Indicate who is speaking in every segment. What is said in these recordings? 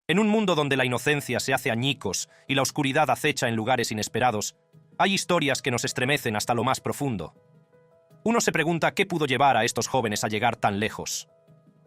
Speaker 1: En un mundo donde la inocencia se hace añicos y la oscuridad acecha en lugares inesperados, hay historias que nos estremecen hasta lo más profundo. Uno se pregunta qué pudo llevar a estos jóvenes a llegar tan lejos.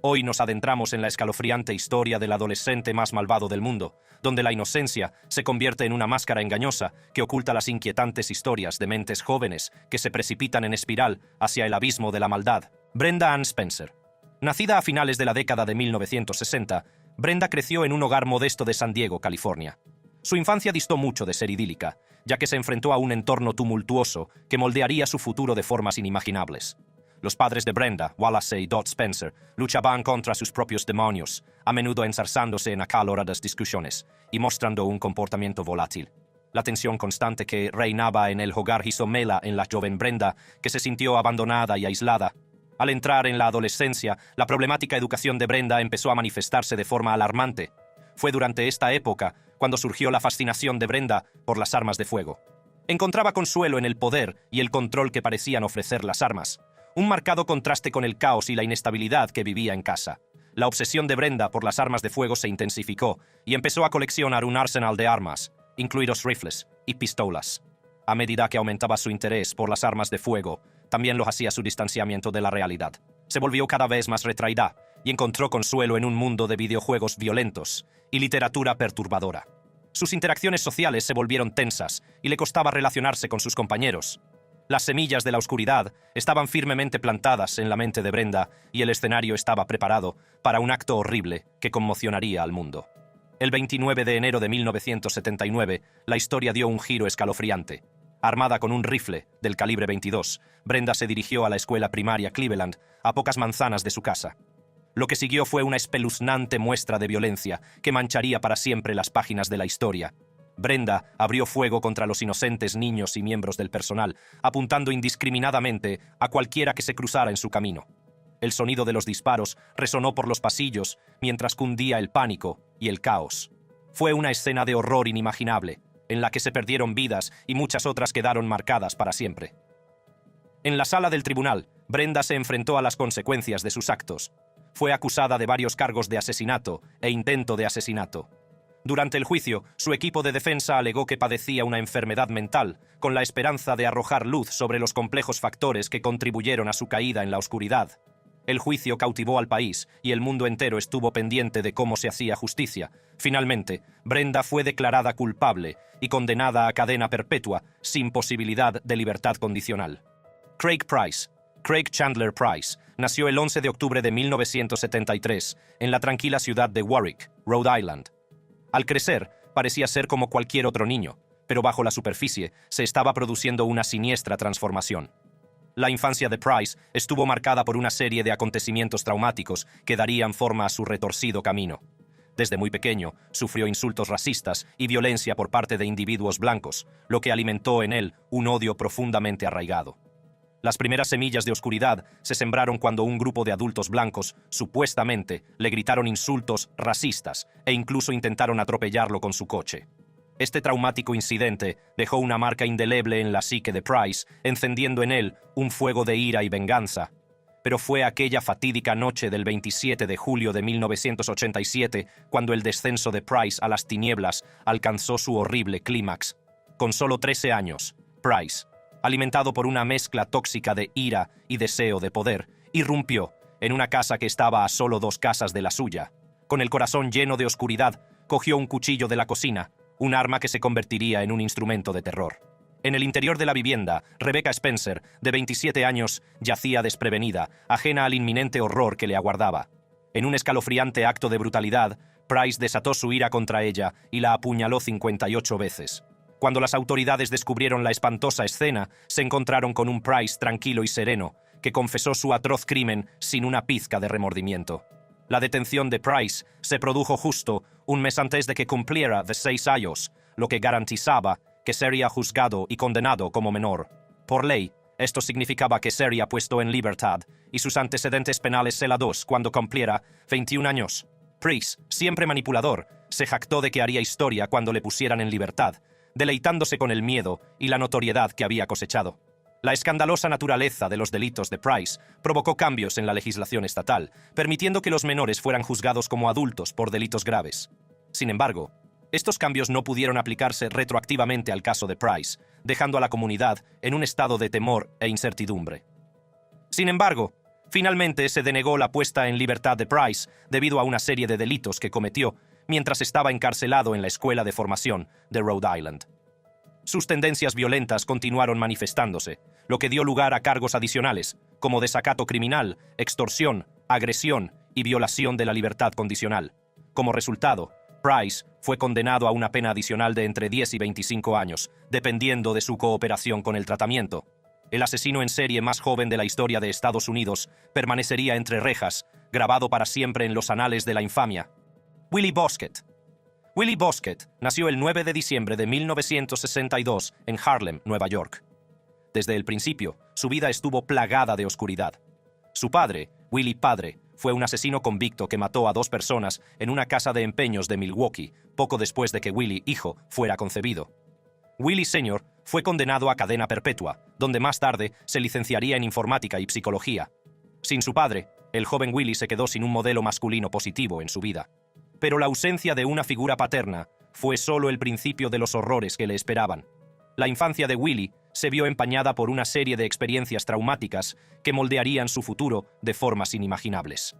Speaker 1: Hoy nos adentramos en la escalofriante historia del adolescente más malvado del mundo, donde la inocencia se convierte en una máscara engañosa que oculta las inquietantes historias de mentes jóvenes que se precipitan en espiral hacia el abismo de la maldad. Brenda Ann Spencer. Nacida a finales de la década de 1960, Brenda creció en un hogar modesto de San Diego, California. Su infancia distó mucho de ser idílica, ya que se enfrentó a un entorno tumultuoso que moldearía su futuro de formas inimaginables. Los padres de Brenda, Wallace y Dot Spencer, luchaban contra sus propios demonios, a menudo enzarzándose en acaloradas discusiones y mostrando un comportamiento volátil. La tensión constante que reinaba en el hogar hizo mella en la joven Brenda, que se sintió abandonada y aislada. Al entrar en la adolescencia, la problemática educación de Brenda empezó a manifestarse de forma alarmante. Fue durante esta época cuando surgió la fascinación de Brenda por las armas de fuego. Encontraba consuelo en el poder y el control que parecían ofrecer las armas, un marcado contraste con el caos y la inestabilidad que vivía en casa. La obsesión de Brenda por las armas de fuego se intensificó y empezó a coleccionar un arsenal de armas, incluidos rifles y pistolas. A medida que aumentaba su interés por las armas de fuego, también lo hacía su distanciamiento de la realidad. Se volvió cada vez más retraída y encontró consuelo en un mundo de videojuegos violentos y literatura perturbadora. Sus interacciones sociales se volvieron tensas y le costaba relacionarse con sus compañeros. Las semillas de la oscuridad estaban firmemente plantadas en la mente de Brenda y el escenario estaba preparado para un acto horrible que conmocionaría al mundo. El 29 de enero de 1979, la historia dio un giro escalofriante. Armada con un rifle del calibre 22, Brenda se dirigió a la escuela primaria Cleveland, a pocas manzanas de su casa. Lo que siguió fue una espeluznante muestra de violencia que mancharía para siempre las páginas de la historia. Brenda abrió fuego contra los inocentes niños y miembros del personal, apuntando indiscriminadamente a cualquiera que se cruzara en su camino. El sonido de los disparos resonó por los pasillos mientras cundía el pánico y el caos. Fue una escena de horror inimaginable, en la que se perdieron vidas y muchas otras quedaron marcadas para siempre. En la sala del tribunal, Brenda se enfrentó a las consecuencias de sus actos. Fue acusada de varios cargos de asesinato e intento de asesinato. Durante el juicio, su equipo de defensa alegó que padecía una enfermedad mental, con la esperanza de arrojar luz sobre los complejos factores que contribuyeron a su caída en la oscuridad. El juicio cautivó al país y el mundo entero estuvo pendiente de cómo se hacía justicia. Finalmente, Brenda fue declarada culpable y condenada a cadena perpetua, sin posibilidad de libertad condicional. Craig Chandler Price, nació el 11 de octubre de 1973 en la tranquila ciudad de Warwick, Rhode Island. Al crecer, parecía ser como cualquier otro niño, pero bajo la superficie se estaba produciendo una siniestra transformación. La infancia de Price estuvo marcada por una serie de acontecimientos traumáticos que darían forma a su retorcido camino. Desde muy pequeño, sufrió insultos racistas y violencia por parte de individuos blancos, lo que alimentó en él un odio profundamente arraigado. Las primeras semillas de oscuridad se sembraron cuando un grupo de adultos blancos, supuestamente, le gritaron insultos racistas e incluso intentaron atropellarlo con su coche. Este traumático incidente dejó una marca indeleble en la psique de Price, encendiendo en él un fuego de ira y venganza. Pero fue aquella fatídica noche del 27 de julio de 1987 cuando el descenso de Price a las tinieblas alcanzó su horrible clímax. Con solo 13 años, Price, alimentado por una mezcla tóxica de ira y deseo de poder, irrumpió en una casa que estaba a solo 2 casas de la suya. Con el corazón lleno de oscuridad, cogió un cuchillo de la cocina, un arma que se convertiría en un instrumento de terror. En el interior de la vivienda, Rebecca Spencer, de 27 años, yacía desprevenida, ajena al inminente horror que le aguardaba. En un escalofriante acto de brutalidad, Price desató su ira contra ella y la apuñaló 58 veces. Cuando las autoridades descubrieron la espantosa escena, se encontraron con un Price tranquilo y sereno, que confesó su atroz crimen sin una pizca de remordimiento. La detención de Price se produjo justo un mes antes de que cumpliera 6 años, lo que garantizaba que sería juzgado y condenado como menor. Por ley, esto significaba que sería puesto en libertad y sus antecedentes penales selados cuando cumpliera 21 años. Price, siempre manipulador, se jactó de que haría historia cuando le pusieran en libertad, deleitándose con el miedo y la notoriedad que había cosechado. La escandalosa naturaleza de los delitos de Price provocó cambios en la legislación estatal, permitiendo que los menores fueran juzgados como adultos por delitos graves. Sin embargo, estos cambios no pudieron aplicarse retroactivamente al caso de Price, dejando a la comunidad en un estado de temor e incertidumbre. Sin embargo, finalmente se denegó la puesta en libertad de Price debido a una serie de delitos que cometió mientras estaba encarcelado en la escuela de formación de Rhode Island. Sus tendencias violentas continuaron manifestándose, lo que dio lugar a cargos adicionales, como desacato criminal, extorsión, agresión y violación de la libertad condicional. Como resultado, Price fue condenado a una pena adicional de entre 10 y 25 años, dependiendo de su cooperación con el tratamiento. El asesino en serie más joven de la historia de Estados Unidos permanecería entre rejas, grabado para siempre en los anales de la infamia. Willie Boskett. Willie Boskett nació el 9 de diciembre de 1962 en Harlem, Nueva York. Desde el principio, su vida estuvo plagada de oscuridad. Su padre, Willie padre, fue un asesino convicto que mató a 2 personas en una casa de empeños de Milwaukee, poco después de que Willie, hijo, fuera concebido. Willie Sr. fue condenado a cadena perpetua, donde más tarde se licenciaría en informática y psicología. Sin su padre, el joven Willie se quedó sin un modelo masculino positivo en su vida. Pero la ausencia de una figura paterna fue solo el principio de los horrores que le esperaban. La infancia de Willie se vio empañada por una serie de experiencias traumáticas que moldearían su futuro de formas inimaginables.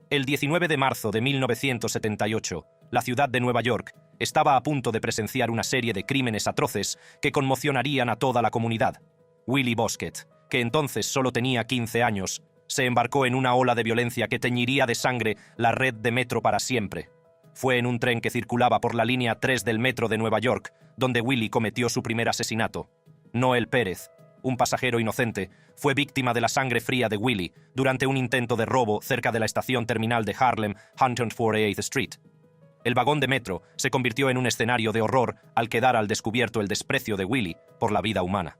Speaker 1: El 19 de marzo de 1978, la ciudad de Nueva York estaba a punto de presenciar una serie de crímenes atroces que conmocionarían a toda la comunidad. Willie Boskett, que entonces solo tenía 15 años, se embarcó en una ola de violencia que teñiría de sangre la red de metro para siempre. Fue en un tren que circulaba por la línea 3 del metro de Nueva York, donde Willie cometió su primer asesinato. Noel Pérez, un pasajero inocente, fue víctima de la sangre fría de Willie durante un intento de robo cerca de la estación terminal de Harlem, 148th Street. El vagón de metro se convirtió en un escenario de horror al quedar al descubierto el desprecio de Willie por la vida humana.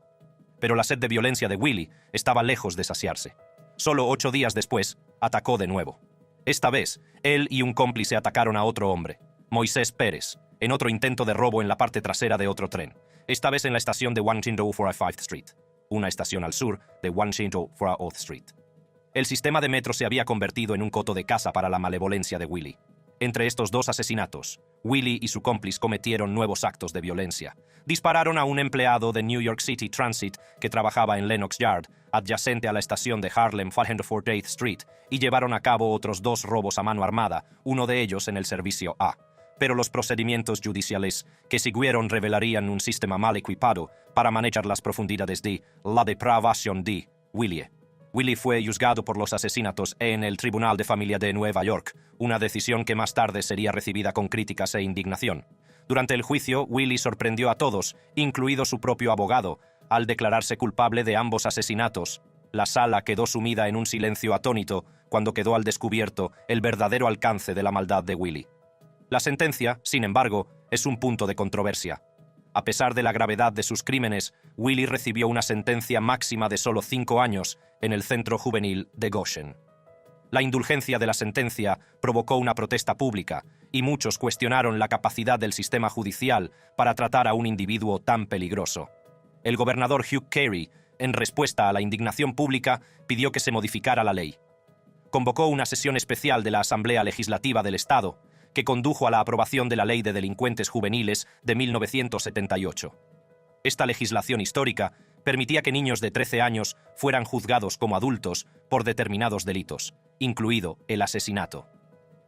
Speaker 1: Pero la sed de violencia de Willie estaba lejos de saciarse. Solo 8 días después, atacó de nuevo. Esta vez, él y un cómplice atacaron a otro hombre, Moisés Pérez, en otro intento de robo en la parte trasera de otro tren, esta vez en la estación de 145th Street, una estación al sur de 145th Street. El sistema de metro se había convertido en un coto de caza para la malevolencia de Willie. Entre estos 2 asesinatos, Willie y su cómplice cometieron nuevos actos de violencia. Dispararon a un empleado de New York City Transit que trabajaba en Lenox Yard, adyacente a la estación de Harlem 148th Street, y llevaron a cabo otros 2 robos a mano armada, uno de ellos en el servicio A. Pero los procedimientos judiciales que siguieron revelarían un sistema mal equipado para manejar las profundidades de la depravación de Willie. Willie fue juzgado por los asesinatos en el Tribunal de Familia de Nueva York, una decisión que más tarde sería recibida con críticas e indignación. Durante el juicio, Willie sorprendió a todos, incluido su propio abogado, al declararse culpable de ambos asesinatos. La sala quedó sumida en un silencio atónito cuando quedó al descubierto el verdadero alcance de la maldad de Willie. La sentencia, sin embargo, es un punto de controversia. A pesar de la gravedad de sus crímenes, Willie recibió una sentencia máxima de solo 5 años en el centro juvenil de Goshen. La indulgencia de la sentencia provocó una protesta pública y muchos cuestionaron la capacidad del sistema judicial para tratar a un individuo tan peligroso. El gobernador Hugh Carey, en respuesta a la indignación pública, pidió que se modificara la ley. Convocó una sesión especial de la Asamblea Legislativa del Estado, que condujo a la aprobación de la Ley de Delincuentes Juveniles de 1978. Esta legislación histórica permitía que niños de 13 años fueran juzgados como adultos por determinados delitos, incluido el asesinato.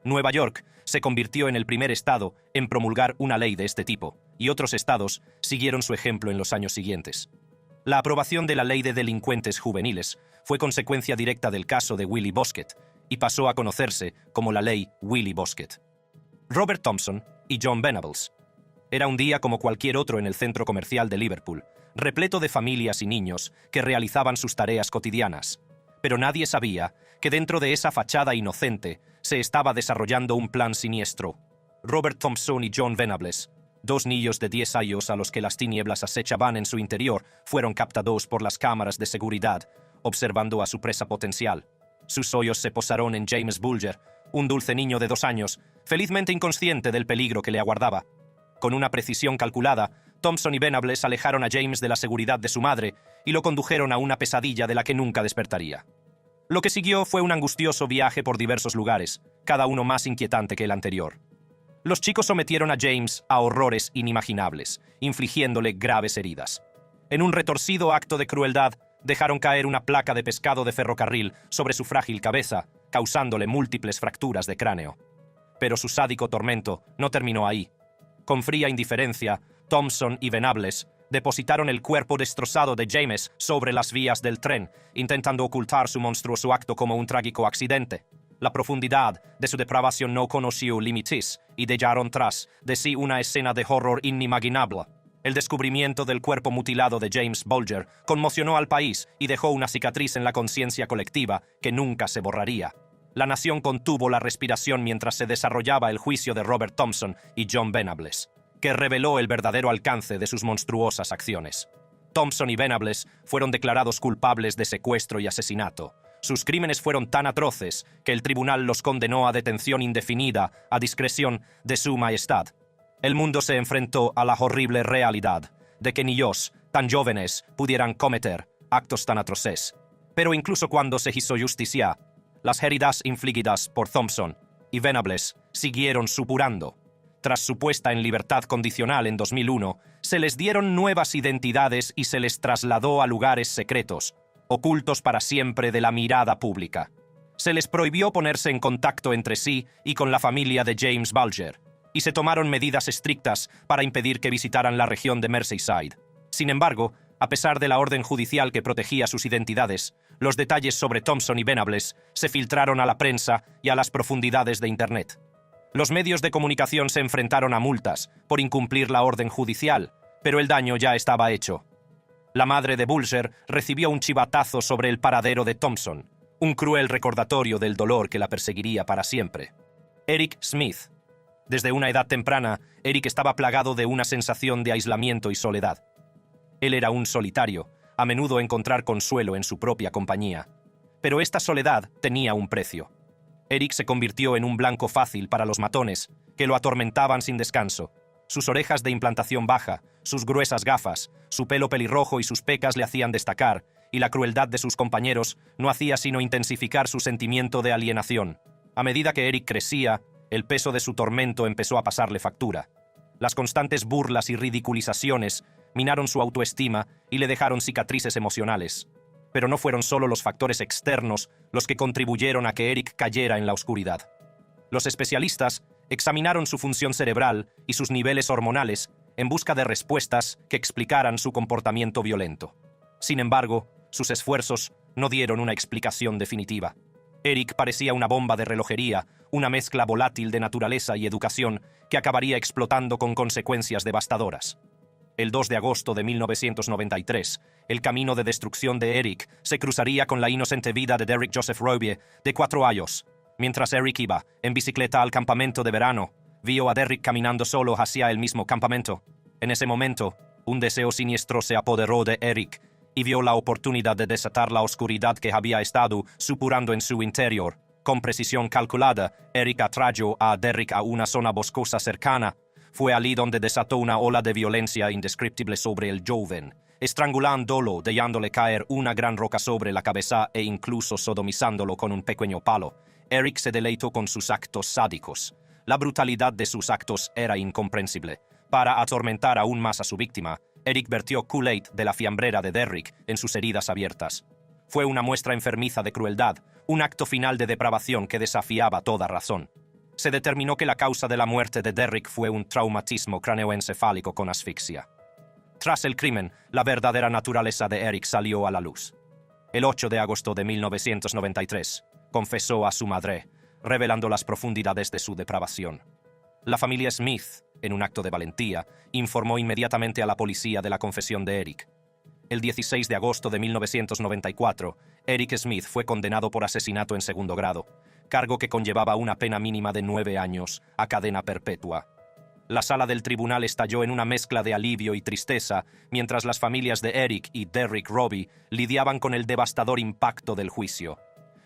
Speaker 1: Nueva York se convirtió en el primer estado en promulgar una ley de este tipo, y otros estados siguieron su ejemplo en los años siguientes. La aprobación de la Ley de Delincuentes Juveniles fue consecuencia directa del caso de Willie Boskett y pasó a conocerse como la Ley Willie Boskett. Robert Thompson y John Venables. Era un día como cualquier otro en el centro comercial de Liverpool, repleto de familias y niños que realizaban sus tareas cotidianas. Pero nadie sabía que dentro de esa fachada inocente se estaba desarrollando un plan siniestro. Robert Thompson y John Venables, 2 niños de 10 años a los que las tinieblas acechaban en su interior, fueron captados por las cámaras de seguridad, observando a su presa potencial. Sus ojos se posaron en James Bulger, un dulce niño de 2 años, felizmente inconsciente del peligro que le aguardaba. Con una precisión calculada, Thompson y Venables alejaron a James de la seguridad de su madre y lo condujeron a una pesadilla de la que nunca despertaría. Lo que siguió fue un angustioso viaje por diversos lugares, cada uno más inquietante que el anterior. Los chicos sometieron a James a horrores inimaginables, infligiéndole graves heridas. En un retorcido acto de crueldad, dejaron caer una placa de pescado de ferrocarril sobre su frágil cabeza, causándole múltiples fracturas de cráneo. Pero su sádico tormento no terminó ahí. Con fría indiferencia, Thompson y Venables depositaron el cuerpo destrozado de James sobre las vías del tren, intentando ocultar su monstruoso acto como un trágico accidente. La profundidad de su depravación no conoció límites y dejaron tras de sí una escena de horror inimaginable. El descubrimiento del cuerpo mutilado de James Bulger conmocionó al país y dejó una cicatriz en la conciencia colectiva que nunca se borraría. La nación contuvo la respiración mientras se desarrollaba el juicio de Robert Thompson y John Venables, que reveló el verdadero alcance de sus monstruosas acciones. Thompson y Venables fueron declarados culpables de secuestro y asesinato. Sus crímenes fueron tan atroces que el tribunal los condenó a detención indefinida a discreción de su majestad. El mundo se enfrentó a la horrible realidad de que niños tan jóvenes pudieran cometer actos tan atroces. Pero incluso cuando se hizo justicia, las heridas infligidas por Thompson y Venables siguieron supurando. Tras su puesta en libertad condicional en 2001, se les dieron nuevas identidades y se les trasladó a lugares secretos, ocultos para siempre de la mirada pública. Se les prohibió ponerse en contacto entre sí y con la familia de James Bulger, y se tomaron medidas estrictas para impedir que visitaran la región de Merseyside. Sin embargo, a pesar de la orden judicial que protegía sus identidades, los detalles sobre Thompson y Venables se filtraron a la prensa y a las profundidades de Internet. Los medios de comunicación se enfrentaron a multas por incumplir la orden judicial, pero el daño ya estaba hecho. La madre de Bulger recibió un chivatazo sobre el paradero de Thompson, un cruel recordatorio del dolor que la perseguiría para siempre. Eric Smith. Desde una edad temprana, Eric estaba plagado de una sensación de aislamiento y soledad. Él era un solitario, a menudo encontrar consuelo en su propia compañía. Pero esta soledad tenía un precio. Eric se convirtió en un blanco fácil para los matones, que lo atormentaban sin descanso. Sus orejas de implantación baja, sus gruesas gafas, su pelo pelirrojo y sus pecas le hacían destacar, y la crueldad de sus compañeros no hacía sino intensificar su sentimiento de alienación. A medida que Eric crecía, el peso de su tormento empezó a pasarle factura. Las constantes burlas y ridiculizaciones minaron su autoestima y le dejaron cicatrices emocionales. Pero no fueron solo los factores externos los que contribuyeron a que Eric cayera en la oscuridad. Los especialistas examinaron su función cerebral y sus niveles hormonales en busca de respuestas que explicaran su comportamiento violento. Sin embargo, sus esfuerzos no dieron una explicación definitiva. Eric parecía una bomba de relojería, una mezcla volátil de naturaleza y educación que acabaría explotando con consecuencias devastadoras. El 2 de agosto de 1993, el camino de destrucción de Eric se cruzaría con la inocente vida de Derek Joseph Robier, de 4 años. Mientras Eric iba en bicicleta al campamento de verano, vio a Derek caminando solo hacia el mismo campamento. En ese momento, un deseo siniestro se apoderó de Eric y vio la oportunidad de desatar la oscuridad que había estado supurando en su interior. Con precisión calculada, Eric atrajo a Derek a una zona boscosa cercana. Fue allí donde desató una ola de violencia indescriptible sobre el joven, estrangulándolo, dejándole caer una gran roca sobre la cabeza e incluso sodomizándolo con un pequeño palo. Eric se deleitó con sus actos sádicos. La brutalidad de sus actos era incomprensible. Para atormentar aún más a su víctima, Eric vertió Kool-Aid de la fiambrera de Derrick en sus heridas abiertas. Fue una muestra enfermiza de crueldad, un acto final de depravación que desafiaba toda razón. Se determinó que la causa de la muerte de Derrick fue un traumatismo craneoencefálico con asfixia. Tras el crimen, la verdadera naturaleza de Eric salió a la luz. El 8 de agosto de 1993, confesó a su madre, revelando las profundidades de su depravación. La familia Smith, en un acto de valentía, informó inmediatamente a la policía de la confesión de Eric. El 16 de agosto de 1994, Eric Smith fue condenado por asesinato en segundo grado, cargo que conllevaba una pena mínima de 9 años a cadena perpetua. La sala del tribunal estalló en una mezcla de alivio y tristeza, mientras las familias de Eric y Derrick Robbie lidiaban con el devastador impacto del juicio.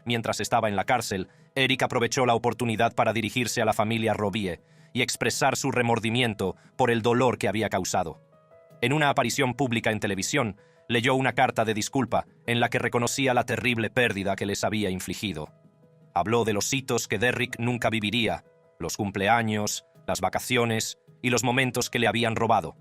Speaker 1: Mientras estaba en la cárcel, Eric aprovechó la oportunidad para dirigirse a la familia Robbie y expresar su remordimiento por el dolor que había causado. En una aparición pública en televisión, leyó una carta de disculpa en la que reconocía la terrible pérdida que les había infligido. Habló de los hitos que Derrick nunca viviría, los cumpleaños, las vacaciones y los momentos que le habían robado.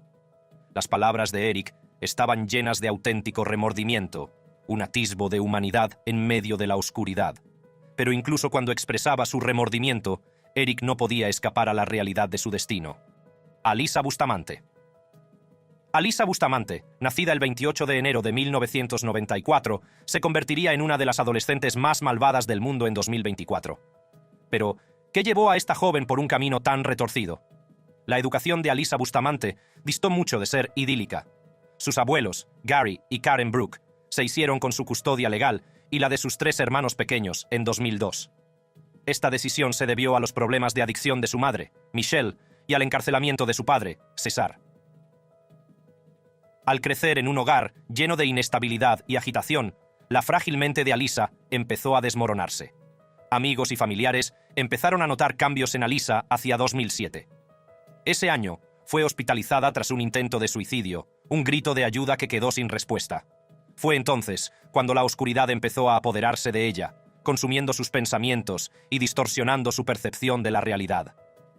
Speaker 1: Las palabras de Eric estaban llenas de auténtico remordimiento, un atisbo de humanidad en medio de la oscuridad. Pero incluso cuando expresaba su remordimiento, Eric no podía escapar a la realidad de su destino. Alyssa Bustamante. Alyssa Bustamante, nacida el 28 de enero de 1994, se convertiría en una de las adolescentes más malvadas del mundo en 2024. Pero, ¿qué llevó a esta joven por un camino tan retorcido? La educación de Alyssa Bustamante distó mucho de ser idílica. Sus abuelos, Gary y Karen Brooke, se hicieron con su custodia legal y la de sus 3 hermanos pequeños en 2002. Esta decisión se debió a los problemas de adicción de su madre, Michelle, y al encarcelamiento de su padre, César. Al crecer en un hogar lleno de inestabilidad y agitación, la frágil mente de Alyssa empezó a desmoronarse. Amigos y familiares empezaron a notar cambios en Alyssa hacia 2007. Ese año fue hospitalizada tras un intento de suicidio, un grito de ayuda que quedó sin respuesta. Fue entonces cuando la oscuridad empezó a apoderarse de ella, consumiendo sus pensamientos y distorsionando su percepción de la realidad.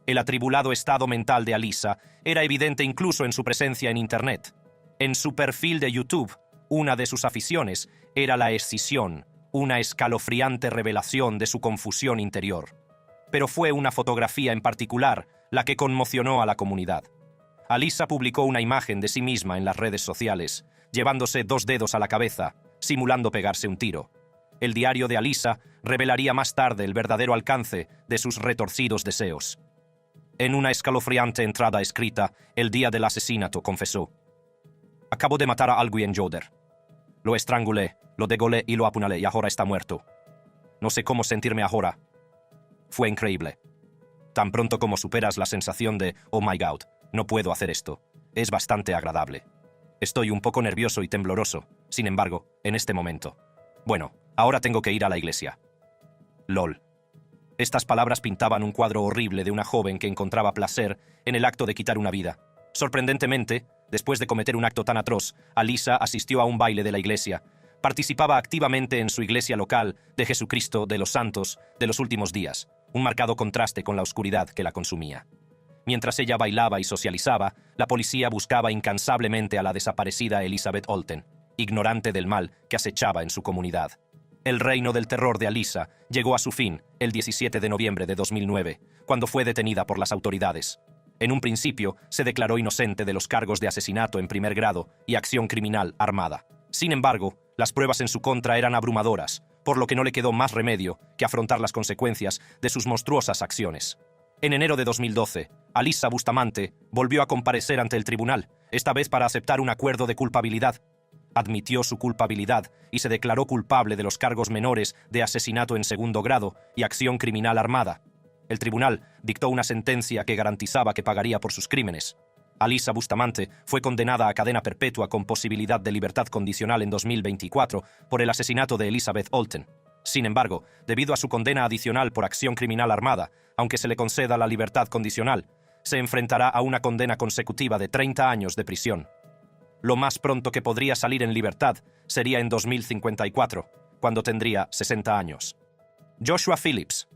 Speaker 1: El atribulado estado mental de Alyssa era evidente incluso en su presencia en Internet. En su perfil de YouTube, una de sus aficiones era la escisión, una escalofriante revelación de su confusión interior. Pero fue una fotografía en particular la que conmocionó a la comunidad. Alyssa publicó una imagen de sí misma en las redes sociales, llevándose 2 dedos a la cabeza, simulando pegarse un tiro. El diario de Alyssa revelaría más tarde el verdadero alcance de sus retorcidos deseos. En una escalofriante entrada escrita, el día del asesinato confesó: "Acabo de matar a alguien, Joder. Lo estrangulé, lo degolé y lo apuñalé y ahora está muerto. No sé cómo sentirme ahora. Fue increíble. Tan pronto como superas la sensación de "oh my God, no puedo hacer esto", es bastante agradable. Estoy un poco nervioso y tembloroso, sin embargo, en este momento. Bueno, ahora tengo que ir a la iglesia. LOL". Estas palabras pintaban un cuadro horrible de una joven que encontraba placer en el acto de quitar una vida. Sorprendentemente, después de cometer un acto tan atroz, Alyssa asistió a un baile de la iglesia. Participaba activamente en su iglesia local de Jesucristo de los Santos de los Últimos Días, un marcado contraste con la oscuridad que la consumía. Mientras ella bailaba y socializaba, la policía buscaba incansablemente a la desaparecida Elizabeth Olten, ignorante del mal que acechaba en su comunidad. El reino del terror de Alyssa llegó a su fin el 17 de noviembre de 2009, cuando fue detenida por las autoridades. En un principio, se declaró inocente de los cargos de asesinato en primer grado y acción criminal armada. Sin embargo, las pruebas en su contra eran abrumadoras, por lo que no le quedó más remedio que afrontar las consecuencias de sus monstruosas acciones. En enero de 2012, Alyssa Bustamante volvió a comparecer ante el tribunal, esta vez para aceptar un acuerdo de culpabilidad. Admitió su culpabilidad y se declaró culpable de los cargos menores de asesinato en segundo grado y acción criminal armada. El tribunal dictó una sentencia que garantizaba que pagaría por sus crímenes. Alyssa Bustamante fue condenada a cadena perpetua con posibilidad de libertad condicional en 2024 por el asesinato de Elizabeth Olten. Sin embargo, debido a su condena adicional por acción criminal armada, aunque se le conceda la libertad condicional, se enfrentará a una condena consecutiva de 30 años de prisión. Lo más pronto que podría salir en libertad sería en 2054, cuando tendría 60 años. Joshua Phillips.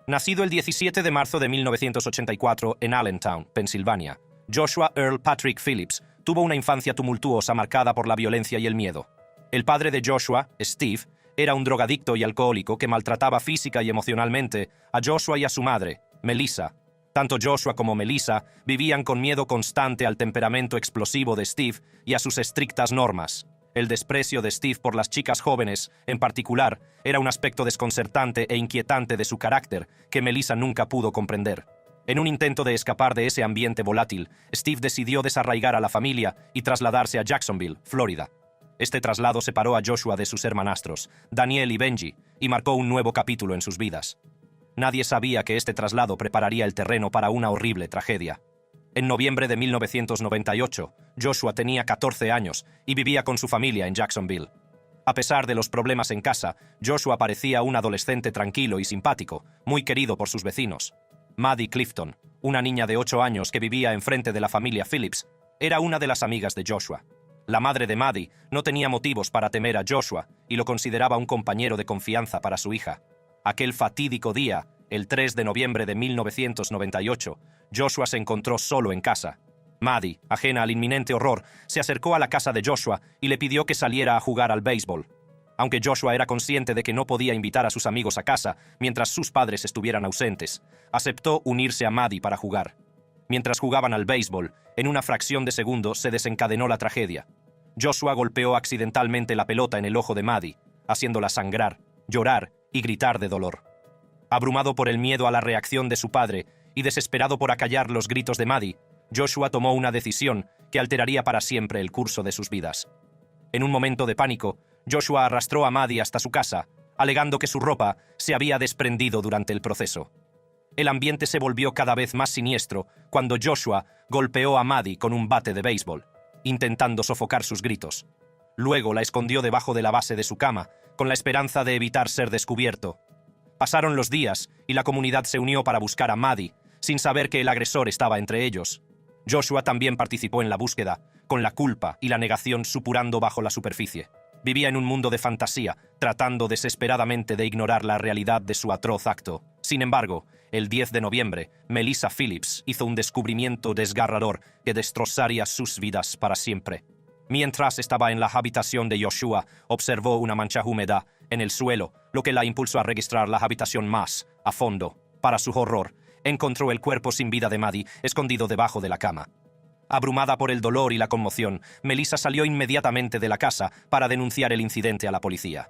Speaker 1: Nacido el 17 de marzo de 1984 en Allentown, Pensilvania, Joshua Earl Patrick Phillips tuvo una infancia tumultuosa marcada por la violencia y el miedo. El padre de Joshua, Steve, era un drogadicto y alcohólico que maltrataba física y emocionalmente a Joshua y a su madre, Melissa. Tanto Joshua como Melissa vivían con miedo constante al temperamento explosivo de Steve y a sus estrictas normas. El desprecio de Steve por las chicas jóvenes, en particular, era un aspecto desconcertante e inquietante de su carácter que Melissa nunca pudo comprender. En un intento de escapar de ese ambiente volátil, Steve decidió desarraigar a la familia y trasladarse a Jacksonville, Florida. Este traslado separó a Joshua de sus hermanastros, Daniel y Benji, y marcó un nuevo capítulo en sus vidas. Nadie sabía que este traslado prepararía el terreno para una horrible tragedia. En noviembre de 1998, Joshua tenía 14 años y vivía con su familia en Jacksonville. A pesar de los problemas en casa, Joshua parecía un adolescente tranquilo y simpático, muy querido por sus vecinos. Maddie Clifton, una niña de 8 años que vivía enfrente de la familia Phillips, era una de las amigas de Joshua. La madre de Maddie no tenía motivos para temer a Joshua y lo consideraba un compañero de confianza para su hija. Aquel fatídico día, el 3 de noviembre de 1998, Joshua se encontró solo en casa. Maddie, ajena al inminente horror, se acercó a la casa de Joshua y le pidió que saliera a jugar al béisbol. Aunque Joshua era consciente de que no podía invitar a sus amigos a casa mientras sus padres estuvieran ausentes, aceptó unirse a Maddie para jugar. Mientras jugaban al béisbol, en una fracción de segundo se desencadenó la tragedia. Joshua golpeó accidentalmente la pelota en el ojo de Maddie, haciéndola sangrar, llorar y gritar de dolor. Abrumado por el miedo a la reacción de su padre y desesperado por acallar los gritos de Maddie, Joshua tomó una decisión que alteraría para siempre el curso de sus vidas. En un momento de pánico, Joshua arrastró a Maddie hasta su casa, alegando que su ropa se había desprendido durante el proceso. El ambiente se volvió cada vez más siniestro cuando Joshua golpeó a Maddie con un bate de béisbol, intentando sofocar sus gritos. Luego la escondió debajo de la base de su cama, con la esperanza de evitar ser descubierto. Pasaron los días y la comunidad se unió para buscar a Maddie, sin saber que el agresor estaba entre ellos. Joshua también participó en la búsqueda, con la culpa y la negación supurando bajo la superficie. Vivía en un mundo de fantasía, tratando desesperadamente de ignorar la realidad de su atroz acto. Sin embargo, el 10 de noviembre, Melissa Phillips hizo un descubrimiento desgarrador que destrozaría sus vidas para siempre. Mientras estaba en la habitación de Joshua, observó una mancha húmeda en el suelo, lo que la impulsó a registrar la habitación más a fondo. Para su horror, encontró el cuerpo sin vida de Maddie escondido debajo de la cama. Abrumada por el dolor y la conmoción, Melissa salió inmediatamente de la casa para denunciar el incidente a la policía.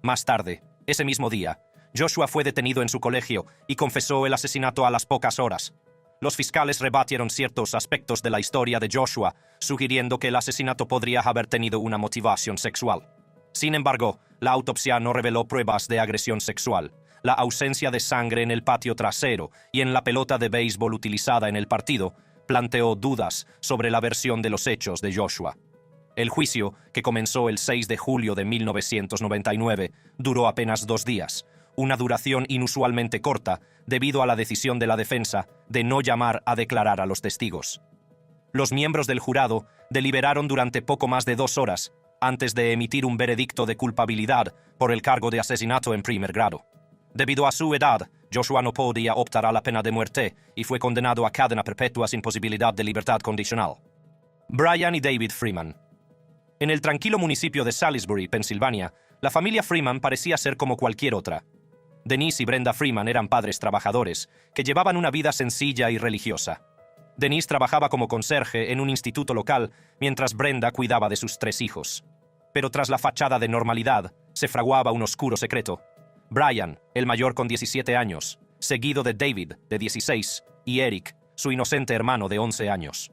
Speaker 1: Más tarde, ese mismo día, Joshua fue detenido en su colegio y confesó el asesinato a las pocas horas. Los fiscales rebatieron ciertos aspectos de la historia de Joshua, sugiriendo que el asesinato podría haber tenido una motivación sexual. Sin embargo, la autopsia no reveló pruebas de agresión sexual. La ausencia de sangre en el patio trasero y en la pelota de béisbol utilizada en el partido planteó dudas sobre la versión de los hechos de Joshua. El juicio, que comenzó el 6 de julio de 1999, duró apenas 2 días, una duración inusualmente corta debido a la decisión de la defensa de no llamar a declarar a los testigos. Los miembros del jurado deliberaron durante poco más de 2 horas antes de emitir un veredicto de culpabilidad por el cargo de asesinato en primer grado. Debido a su edad, Joshua no podía optar a la pena de muerte y fue condenado a cadena perpetua sin posibilidad de libertad condicional. Brian y David Freeman. En el tranquilo municipio de Salisbury, Pensilvania, la familia Freeman parecía ser como cualquier otra. Denise y Brenda Freeman eran padres trabajadores que llevaban una vida sencilla y religiosa. Denise trabajaba como conserje en un instituto local, mientras Brenda cuidaba de sus 3 hijos. Pero tras la fachada de normalidad, se fraguaba un oscuro secreto. Brian, el mayor con 17 años, seguido de David, de 16, y Eric, su inocente hermano de 11 años.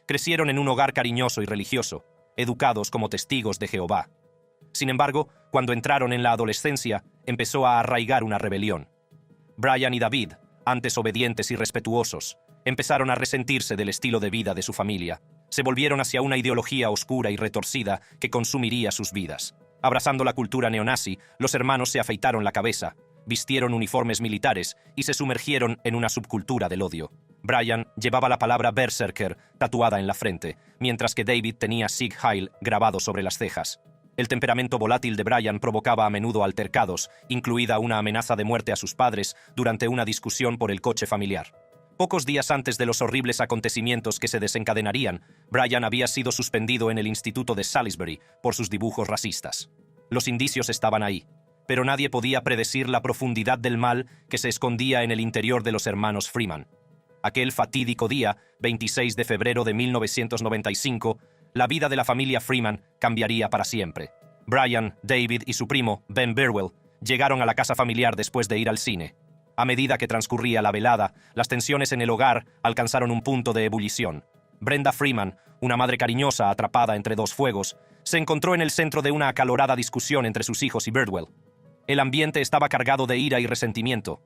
Speaker 1: Crecieron en un hogar cariñoso y religioso, educados como testigos de Jehová. Sin embargo, cuando entraron en la adolescencia, empezó a arraigar una rebelión. Brian y David, antes obedientes y respetuosos, empezaron a resentirse del estilo de vida de su familia. Se volvieron hacia una ideología oscura y retorcida que consumiría sus vidas. Abrazando la cultura neonazi, los hermanos se afeitaron la cabeza, vistieron uniformes militares y se sumergieron en una subcultura del odio. Brian llevaba la palabra Berserker tatuada en la frente, mientras que David tenía Sieg Heil grabado sobre las cejas. El temperamento volátil de Brian provocaba a menudo altercados, incluida una amenaza de muerte a sus padres durante una discusión por el coche familiar. Pocos días antes de los horribles acontecimientos que se desencadenarían, Brian había sido suspendido en el instituto de Salisbury por sus dibujos racistas. Los indicios estaban ahí, pero nadie podía predecir la profundidad del mal que se escondía en el interior de los hermanos Freeman. Aquel fatídico día, 26 de febrero de 1995, la vida de la familia Freeman cambiaría para siempre. Brian, David y su primo, Ben Burwell, llegaron a la casa familiar después de ir al cine. A medida que transcurría la velada, las tensiones en el hogar alcanzaron un punto de ebullición. Brenda Freeman, una madre cariñosa atrapada entre 2 fuegos, se encontró en el centro de una acalorada discusión entre sus hijos y Birdwell. El ambiente estaba cargado de ira y resentimiento.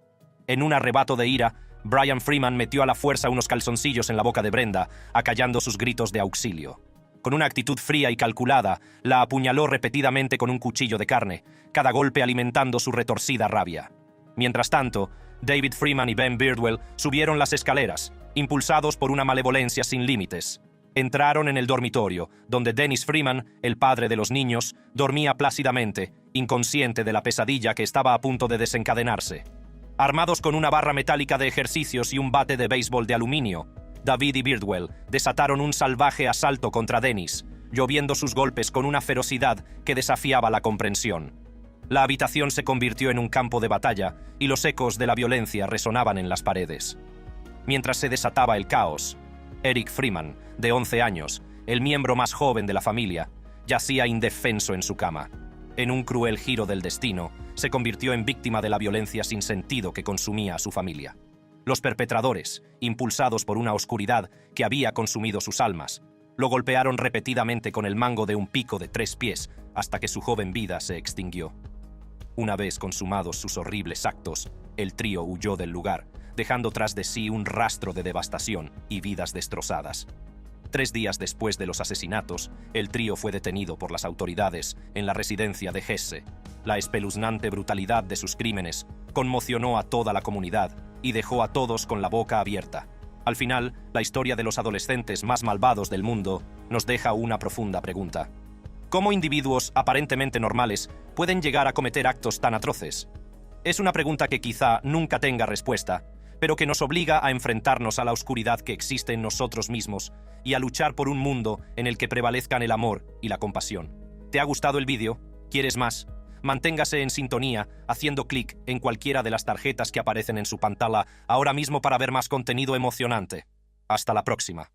Speaker 1: En un arrebato de ira, Brian Freeman metió a la fuerza unos calzoncillos en la boca de Brenda, acallando sus gritos de auxilio. Con una actitud fría y calculada, la apuñaló repetidamente con un cuchillo de carne, cada golpe alimentando su retorcida rabia. Mientras tanto, David Freeman y Ben Birdwell subieron las escaleras, impulsados por una malevolencia sin límites. Entraron en el dormitorio, donde Dennis Freeman, el padre de los niños, dormía plácidamente, inconsciente de la pesadilla que estaba a punto de desencadenarse. Armados con una barra metálica de ejercicios y un bate de béisbol de aluminio, David y Birdwell desataron un salvaje asalto contra Dennis, lloviendo sus golpes con una ferocidad que desafiaba la comprensión. La habitación se convirtió en un campo de batalla y los ecos de la violencia resonaban en las paredes. Mientras se desataba el caos, Eric Freeman, de 11 años, el miembro más joven de la familia, yacía indefenso en su cama. En un cruel giro del destino, se convirtió en víctima de la violencia sin sentido que consumía a su familia. Los perpetradores, impulsados por una oscuridad que había consumido sus almas, lo golpearon repetidamente con el mango de un pico de 3 pies hasta que su joven vida se extinguió. Una vez consumados sus horribles actos, el trío huyó del lugar, dejando tras de sí un rastro de devastación y vidas destrozadas. 3 días después de los asesinatos, el trío fue detenido por las autoridades en la residencia de Hesse. La espeluznante brutalidad de sus crímenes conmocionó a toda la comunidad y dejó a todos con la boca abierta. Al final, la historia de los adolescentes más malvados del mundo nos deja una profunda pregunta. ¿Cómo individuos aparentemente normales pueden llegar a cometer actos tan atroces? Es una pregunta que quizá nunca tenga respuesta, pero que nos obliga a enfrentarnos a la oscuridad que existe en nosotros mismos y a luchar por un mundo en el que prevalezcan el amor y la compasión. ¿Te ha gustado el vídeo? ¿Quieres más? Manténgase en sintonía haciendo clic en cualquiera de las tarjetas que aparecen en su pantalla ahora mismo para ver más contenido emocionante. Hasta la próxima.